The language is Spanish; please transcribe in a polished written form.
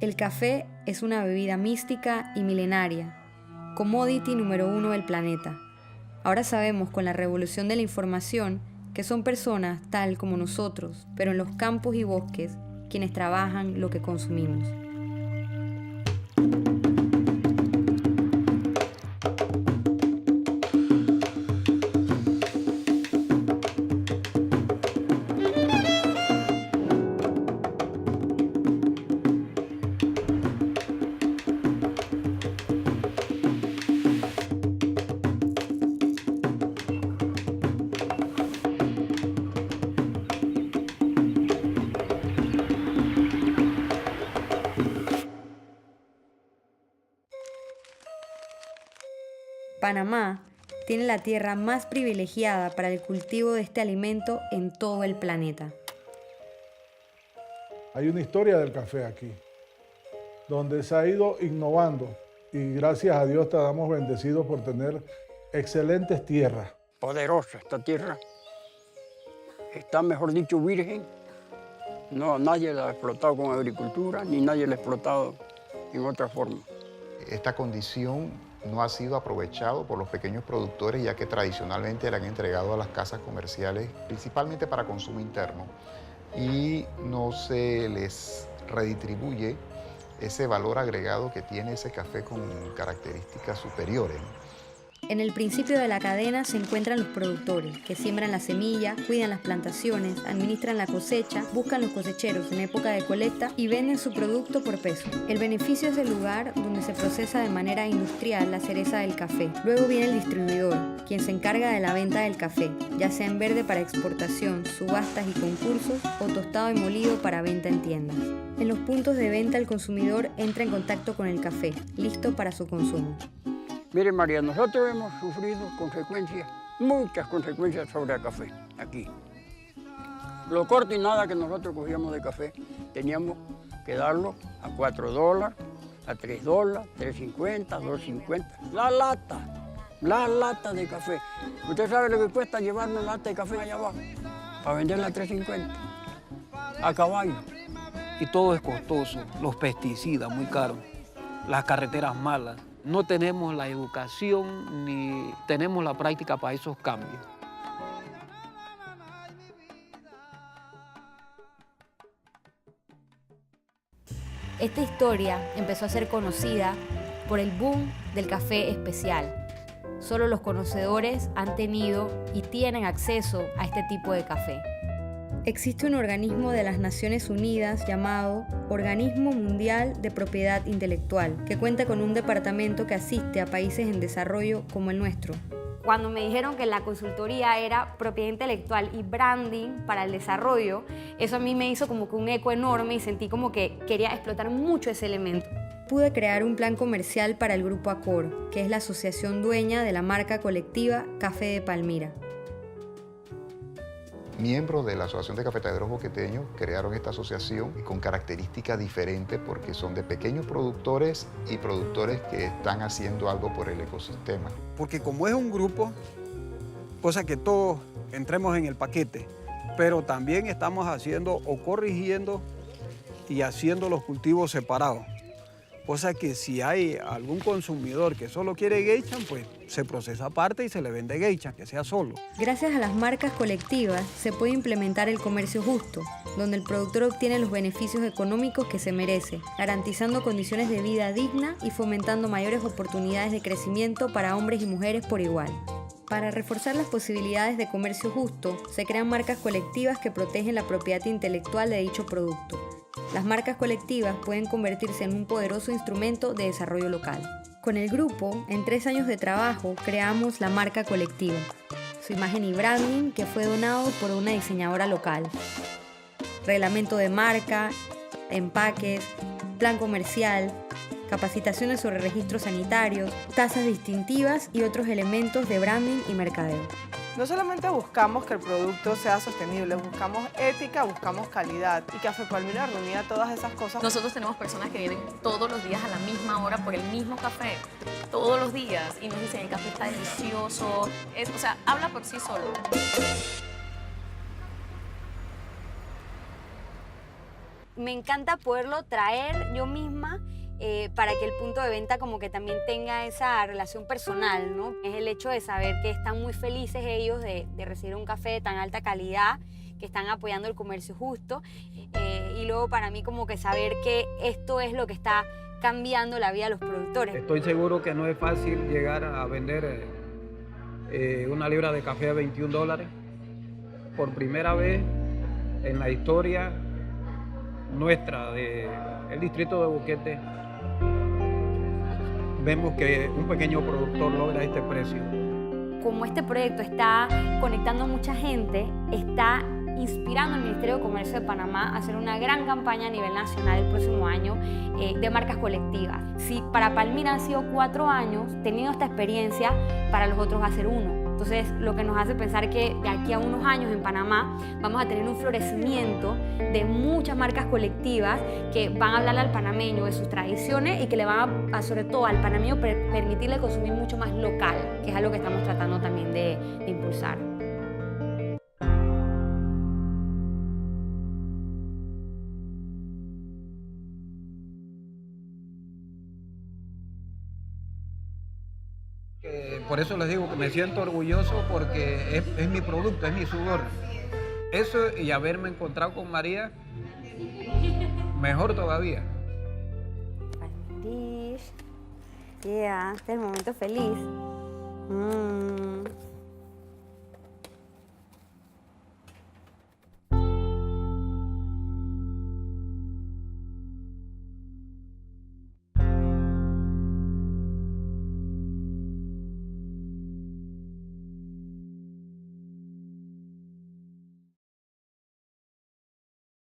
El café es una bebida mística y milenaria, commodity número 1 del planeta. Ahora sabemos con la revolución de la información que son personas tal como nosotros, pero en los campos y bosques, quienes trabajan lo que consumimos. Panamá tiene la tierra más privilegiada para el cultivo de este alimento en todo el planeta. Hay una historia del café aquí, donde se ha ido innovando y gracias a Dios estamos bendecidos por tener excelentes tierras. Poderosa esta tierra. Está, mejor dicho, virgen. No, nadie la ha explotado con agricultura, ni nadie la ha explotado en otra forma. Esta condición no ha sido aprovechado por los pequeños productores, ya que tradicionalmente le han entregado a las casas comerciales, principalmente para consumo interno, y no se les redistribuye ese valor agregado que tiene ese café con características superiores. En el principio de la cadena se encuentran los productores, que siembran la semilla, cuidan las plantaciones, administran la cosecha, buscan los cosecheros en época de colecta y venden su producto por peso. El beneficio es el lugar donde se procesa de manera industrial la cereza del café. Luego viene el distribuidor, quien se encarga de la venta del café, ya sea en verde para exportación, subastas y concursos, o tostado y molido para venta en tiendas. En los puntos de venta el consumidor entra en contacto con el café, listo para su consumo. Mire, María, nosotros hemos sufrido consecuencias, muchas consecuencias sobre el café, aquí. Lo corto y nada que nosotros cogíamos de café, teníamos que darlo a $4, a $3, $3.50, $2.50. La lata de café. ¿Usted sabe lo que cuesta llevar una lata de café allá abajo? Para venderla a $3.50. A caballo. Y todo es costoso, los pesticidas muy caros, las carreteras malas. No tenemos la educación ni tenemos la práctica para esos cambios. Esta historia empezó a ser conocida por el boom del café especial. Solo los conocedores han tenido y tienen acceso a este tipo de café. Existe un organismo de las Naciones Unidas llamado Organismo Mundial de Propiedad Intelectual, que cuenta con un departamento que asiste a países en desarrollo como el nuestro. Cuando me dijeron que la consultoría era propiedad intelectual y branding para el desarrollo, eso a mí me hizo como que un eco enorme y sentí como que quería explotar mucho ese elemento. Pude crear un plan comercial para el Grupo Acor, que es la asociación dueña de la marca colectiva Café de Palmira. Miembros de la Asociación de Cafetaleros Boqueteños crearon esta asociación con características diferentes porque son de pequeños productores y productores que están haciendo algo por el ecosistema. Porque como es un grupo, cosa que todos entremos en el paquete, pero también estamos haciendo o corrigiendo y haciendo los cultivos separados. Cosa que si hay algún consumidor que solo quiere geisha, pues se procesa aparte y se le vende geisha, que sea solo. Gracias a las marcas colectivas se puede implementar el comercio justo, donde el productor obtiene los beneficios económicos que se merece, garantizando condiciones de vida digna y fomentando mayores oportunidades de crecimiento para hombres y mujeres por igual. Para reforzar las posibilidades de comercio justo, se crean marcas colectivas que protegen la propiedad intelectual de dicho producto. Las marcas colectivas pueden convertirse en un poderoso instrumento de desarrollo local. Con el grupo, en 3 años de trabajo, creamos la marca colectiva, su imagen y branding que fue donado por una diseñadora local. Reglamento de marca, empaques, plan comercial, capacitaciones sobre registros sanitarios, tasas distintivas y otros elementos de branding y mercadeo. No solamente buscamos que el producto sea sostenible, buscamos ética, buscamos calidad. Y Café Palmira reunía todas esas cosas. Nosotros tenemos personas que vienen todos los días a la misma hora por el mismo café, todos los días, y nos dicen el café está delicioso. O sea, habla por sí solo. Me encanta poderlo traer yo misma para que el punto de venta como que también tenga esa relación personal, ¿no? Es el hecho de saber que están muy felices ellos de recibir un café de tan alta calidad, que están apoyando el comercio justo, y luego para mí como que saber que esto es lo que está cambiando la vida de los productores. Estoy seguro que no es fácil llegar a vender una libra de café a $21. Por primera vez en la historia nuestra del distrito de Boquete, vemos que un pequeño productor logra este precio. Como este proyecto está conectando a mucha gente, está inspirando al Ministerio de Comercio de Panamá a hacer una gran campaña a nivel nacional el próximo año de marcas colectivas. Si para Palmira han sido 4 años teniendo esta experiencia, para los otros va a ser 1. Entonces, lo que nos hace pensar que de aquí a unos años en Panamá vamos a tener un florecimiento de muchas marcas colectivas que van a hablarle al panameño de sus tradiciones y que le van a sobre todo al panameño, permitirle consumir mucho más local, que es algo que estamos tratando también de impulsar. Por eso les digo que me siento orgulloso porque es mi producto, es mi sudor. Eso y haberme encontrado con María, mejor todavía. Este es el momento feliz.